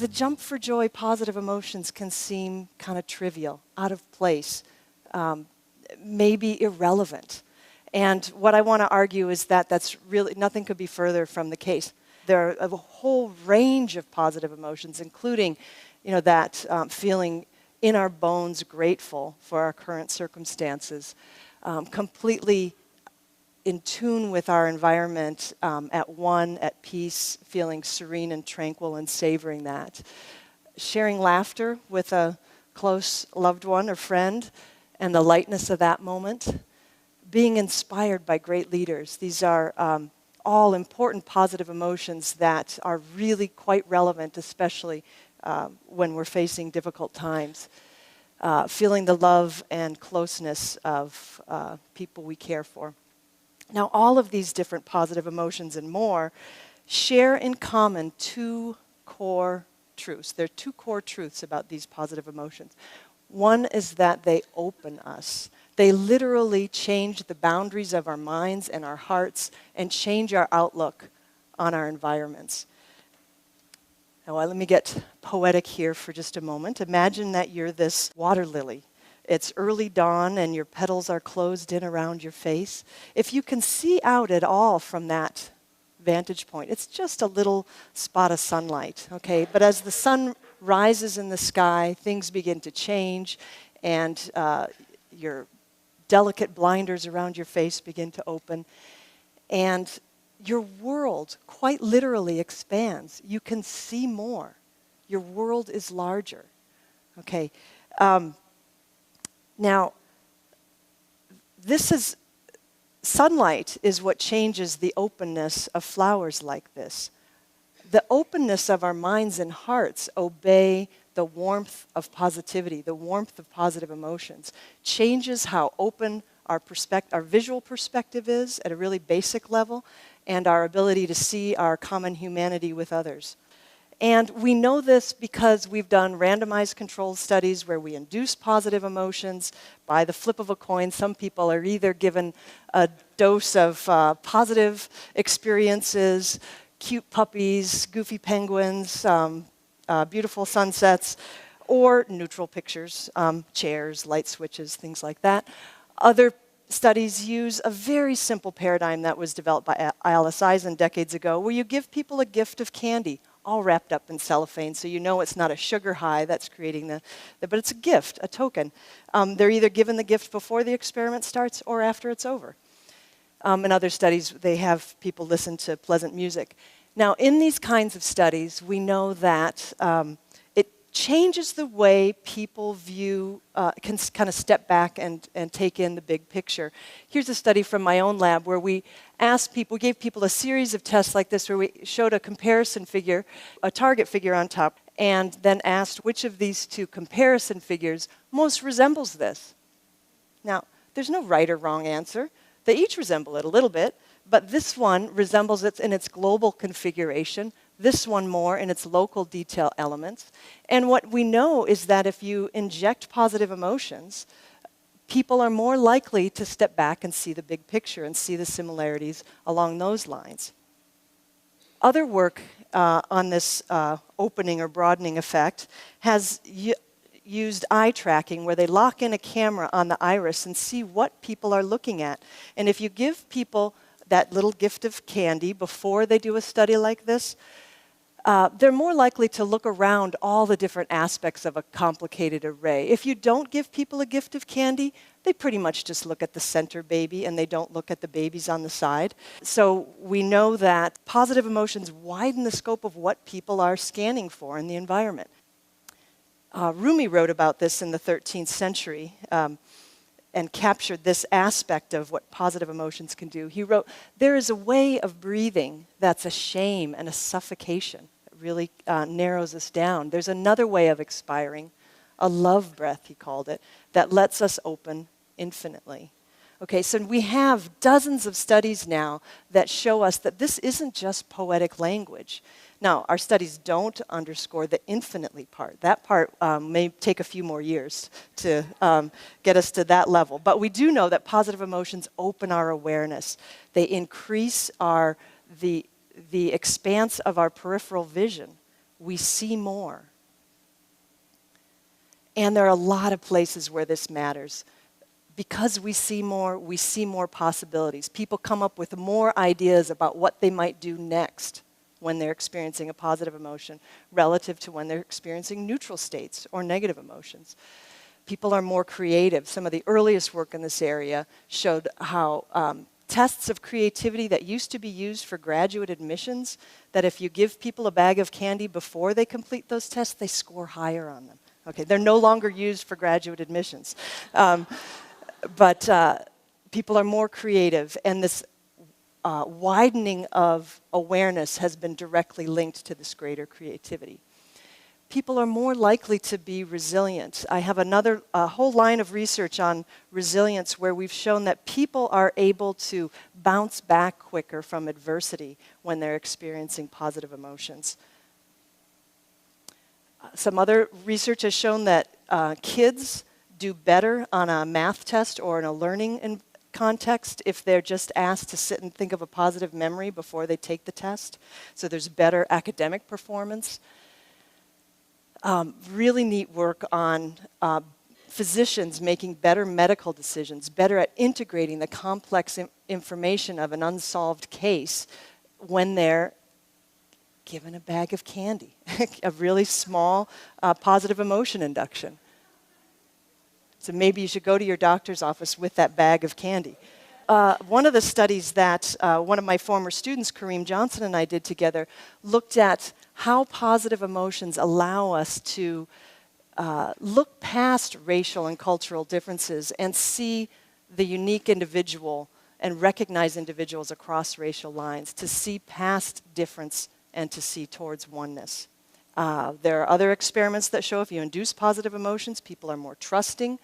the jump for joy positive emotions can seem kind of trivial, out of place, maybe irrelevant. And what I want to argue is that that's really, nothing could be further from the case. There are a whole range of positive emotions, including, that feeling in our bones grateful for our current circumstances, completely in tune with our environment, at one, at peace, feeling serene and tranquil and savoring that. Sharing laughter with a close loved one or friend and the lightness of that moment. Being inspired by great leaders. These are all important positive emotions that are really quite relevant, especially when we're facing difficult times. Feeling the love and closeness of people we care for. Now, all of these different positive emotions and more share in common two core truths. There are two core truths about these positive emotions. One is that they open us. They literally change the boundaries of our minds and our hearts and change our outlook on our environments. Now, let me get poetic here for just a moment. Imagine that you're this water lily. It's early dawn and your petals are closed in around your face. If you can see out at all from that vantage point, it's just a little spot of sunlight, okay? But as the sun rises in the sky, things begin to change, and your delicate blinders around your face begin to open, and your world quite literally expands. You can see more. Your world is larger, okay? Now, sunlight is what changes the openness of flowers like this. The openness of our minds and hearts obey the warmth of positivity, the warmth of positive emotions, changes how open our visual perspective is at a really basic level, and our ability to see our common humanity with others. And we know this because we've done randomized controlled studies where we induce positive emotions by the flip of a coin. Some people are either given a dose of positive experiences, cute puppies, goofy penguins, beautiful sunsets, or neutral pictures, chairs, light switches, things like that. Other studies use a very simple paradigm that was developed by Alice Eisen decades ago, where you give people a gift of candy, all wrapped up in cellophane, so you know it's not a sugar high that's creating but it's a gift, a token. They're either given the gift before the experiment starts or after it's over. In other studies, they have people listen to pleasant music. Now, in these kinds of studies, we know that it changes the way people can kind of step back and take in the big picture. Here's a study from my own lab where we gave people a series of tests like this where we showed a comparison figure, a target figure on top, and then asked which of these two comparison figures most resembles this. Now, there's no right or wrong answer. They each resemble it a little bit, but this one resembles it in its global configuration, this one more in its local detail elements. And what we know is that if you inject positive emotions, people are more likely to step back and see the big picture and see the similarities along those lines. Other work on this opening or broadening effect has used eye tracking, where they lock in a camera on the iris and see what people are looking at. And if you give people that little gift of candy before they do a study like this, they're more likely to look around all the different aspects of a complicated array. If you don't give people a gift of candy, they pretty much just look at the center baby and they don't look at the babies on the side. So we know that positive emotions widen the scope of what people are scanning for in the environment. Rumi wrote about this in the 13th century and captured this aspect of what positive emotions can do. He wrote, "There is a way of breathing that's a shame and a suffocation." It really narrows us down. There's another way of expiring, a love breath, he called it, that lets us open infinitely. Okay, so we have dozens of studies now that show us that this isn't just poetic language. Now, our studies don't underscore the infinitely part. That part may take a few more years to get us to that level. But we do know that positive emotions open our awareness. They increase the expanse of our peripheral vision. we see more. And there are a lot of places where this matters. Because we see more possibilities. People come up with more ideas about what they might do next when they're experiencing a positive emotion relative to when they're experiencing neutral states or negative emotions. People are more creative. Some of the earliest work in this area showed how tests of creativity that used to be used for graduate admissions, that if you give people a bag of candy before they complete those tests, they score higher on them. Okay, they're no longer used for graduate admissions. But people are more creative, and this widening of awareness has been directly linked to this greater creativity. People are more likely to be resilient. I have a whole line of research on resilience where we've shown that people are able to bounce back quicker from adversity when they're experiencing positive emotions. Some other research has shown that kids do better on a math test or in a learning context if they're just asked to sit and think of a positive memory before they take the test. So there's better academic performance. Really neat work on physicians making better medical decisions, better at integrating the complex information of an unsolved case when they're given a bag of candy, a really small positive emotion induction. So maybe you should go to your doctor's office with that bag of candy. One of the studies that one of my former students, Kareem Johnson, and I did together looked at how positive emotions allow us to look past racial and cultural differences and see the unique individual and recognize individuals across racial lines, to see past difference and to see towards oneness. There are other experiments that show if you induce positive emotions, people are more trusting,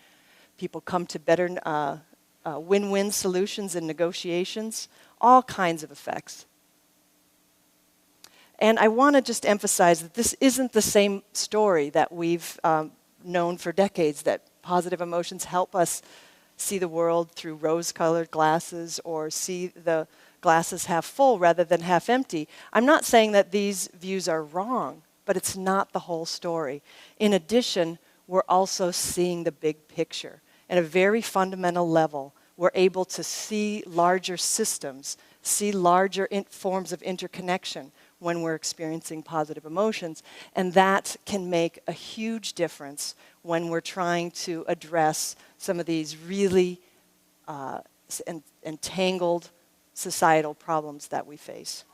people come to better win-win solutions in negotiations, all kinds of effects. And I want to just emphasize that this isn't the same story that we've known for decades, that positive emotions help us see the world through rose-colored glasses or see the glasses half full rather than half empty. I'm not saying that these views are wrong, but it's not the whole story. In addition, we're also seeing the big picture. At a very fundamental level, we're able to see larger systems, see larger forms of interconnection when we're experiencing positive emotions, and that can make a huge difference when we're trying to address some of these really entangled societal problems that we face.